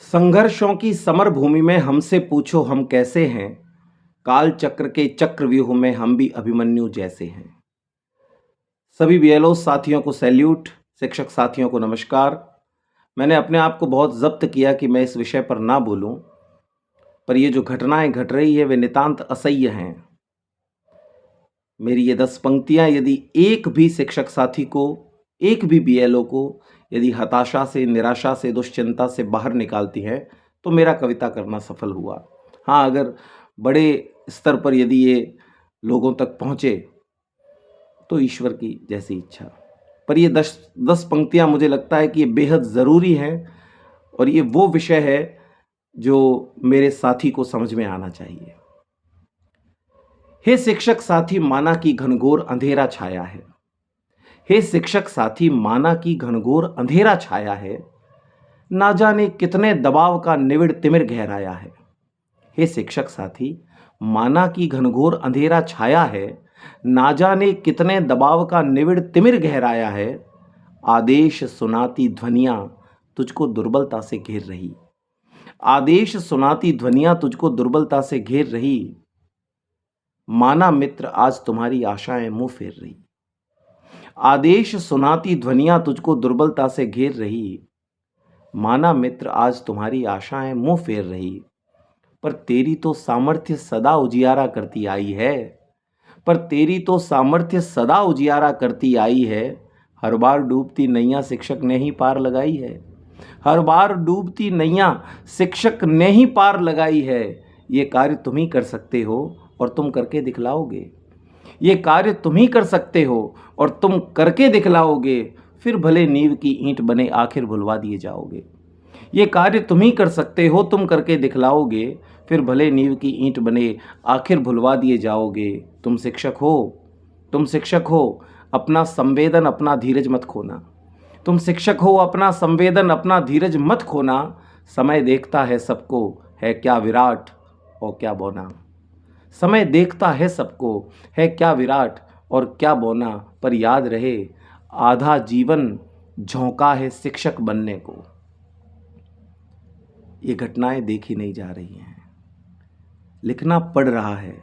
संघर्षों की समर भूमि में हमसे पूछो हम कैसे हैं। काल चक्र के चक्रव्यूह में हम भी अभिमन्यु जैसे हैं। सभी बीएलओ साथियों को सैल्यूट, शिक्षक साथियों को नमस्कार। मैंने अपने आप को बहुत जब्त किया कि मैं इस विषय पर ना बोलूं, पर ये जो घटनाएं घट रही है वे नितांत असह्य हैं। मेरी ये 10 पंक्तियां यदि एक भी शिक्षक साथी को, एक भी बीएलओ को यदि हताशा से, निराशा से, दुश्चिंता से बाहर निकालती हैं तो मेरा कविता करना सफल हुआ। हाँ, अगर बड़े स्तर पर यदि ये लोगों तक पहुँचे तो ईश्वर की जैसी इच्छा। पर ये 10 पंक्तियां मुझे लगता है कि ये बेहद ज़रूरी हैं और ये वो विषय है जो मेरे साथी को समझ में आना चाहिए। हे शिक्षक साथी, माना कि घनघोर अंधेरा छाया है। हे शिक्षक साथी, माना कि घनघोर अंधेरा छाया है। ना जाने कितने दबाव का निविड़ तिमिर गहराया है। हे शिक्षक साथी, माना कि घनघोर अंधेरा छाया है। ना जाने कितने दबाव का निविड़ तिमिर गहराया है। आदेश सुनाती ध्वनियां तुझको दुर्बलता से घेर रही। आदेश सुनाती ध्वनियां तुझको दुर्बलता से घेर रही। माना मित्र आज तुम्हारी आशाएं मुंह फेर रही। आदेश सुनाती ध्वनियां तुझको दुर्बलता से घेर रही। माना मित्र आज तुम्हारी आशाएं मुंह फेर रही। पर तेरी तो सामर्थ्य सदा उजियारा करती आई है। पर तेरी तो सामर्थ्य सदा उजियारा करती आई है। हर बार डूबती नैया शिक्षक ने ही पार लगाई है। हर बार डूबती नैया शिक्षक ने ही पार लगाई है। ये कार्य तुम ही कर सकते हो और तुम करके दिखलाओगे। ये कार्य तुम ही कर सकते हो और तुम करके दिखलाओगे। फिर भले नींव की ईंट बने आखिर भुलवा दिए जाओगे। ये कार्य तुम ही कर सकते हो, तुम करके दिखलाओगे। फिर भले नींव की ईंट बने आखिर भुलवा दिए जाओगे। तुम शिक्षक हो, तुम शिक्षक हो, अपना संवेदन अपना धीरज मत खोना। तुम शिक्षक हो, अपना संवेदन अपना धीरज मत खोना। समय देखता है सबको, है क्या विराट और क्या बौना। समय देखता है सबको, है क्या विराट और क्या बौना। पर याद रहे आधा जीवन झोंका है शिक्षक बनने को। ये घटनाएं देखी नहीं जा रही हैं, लिखना पड़ रहा है।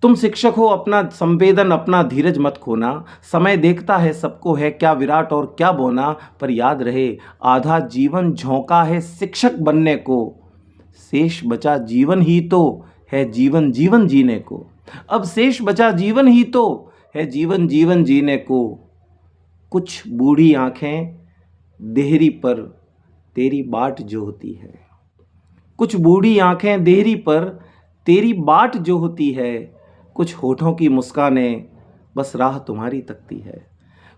तुम शिक्षक हो, अपना संवेदन अपना धीरज मत खोना। समय देखता है सबको, है क्या विराट और क्या बौना। पर याद रहे आधा जीवन झोंका है शिक्षक बनने को। शेष बचा जीवन ही तो है जीवन जीवन जीने को। अब शेष बचा जीवन ही तो है जीवन जीवन जीने को। कुछ बूढ़ी आंखें देहरी पर तेरी बाट जो होती है। कुछ बूढ़ी आंखें देहरी पर तेरी बाट जो होती है। कुछ होठों की मुस्कानें बस राह तुम्हारी तकती है।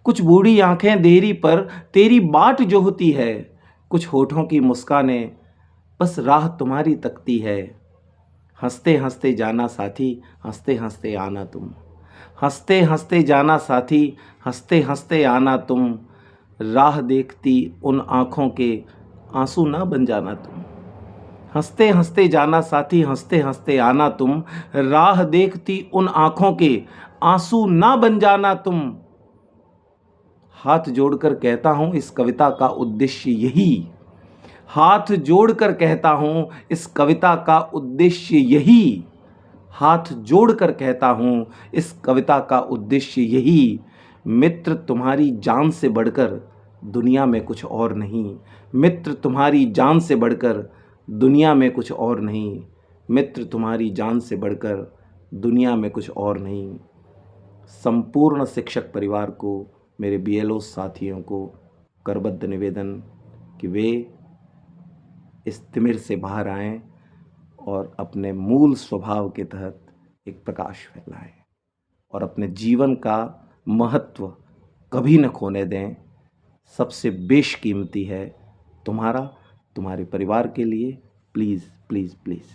कुछ बूढ़ी आंखें देहरी पर तेरी बाट जो होती है। कुछ होठों की मुस्कानें बस राह तुम्हारी तकती है। हंसते हंसते जाना साथी, हंसते हंसते आना तुम। हंसते हंसते जाना साथी, हंसते हंसते आना तुम। राह देखती उन आँखों के आंसू ना बन जाना तुम। हंसते हंसते जाना साथी, हंसते हंसते आना तुम। राह देखती उन आँखों के आंसू ना बन जाना तुम। हाथ जोड़कर कहता हूँ इस कविता का उद्देश्य यही। हाथ जोड़कर कहता हूँ इस कविता का उद्देश्य यही। हाथ जोड़कर कहता हूँ इस कविता का उद्देश्य यही। मित्र तुम्हारी जान से बढ़कर दुनिया में कुछ और नहीं। मित्र तुम्हारी जान से बढ़कर दुनिया में कुछ और नहीं। मित्र तुम्हारी जान से बढ़कर दुनिया में कुछ और नहीं। संपूर्ण शिक्षक परिवार को, मेरे बीएलओ साथियों को करबद्ध निवेदन कि वे इस तिमिर से बाहर आएं और अपने मूल स्वभाव के तहत एक प्रकाश फैलाएं और अपने जीवन का महत्व कभी न खोने दें। सबसे बेशकीमती है तुम्हारा, तुम्हारे परिवार के लिए। Please please please.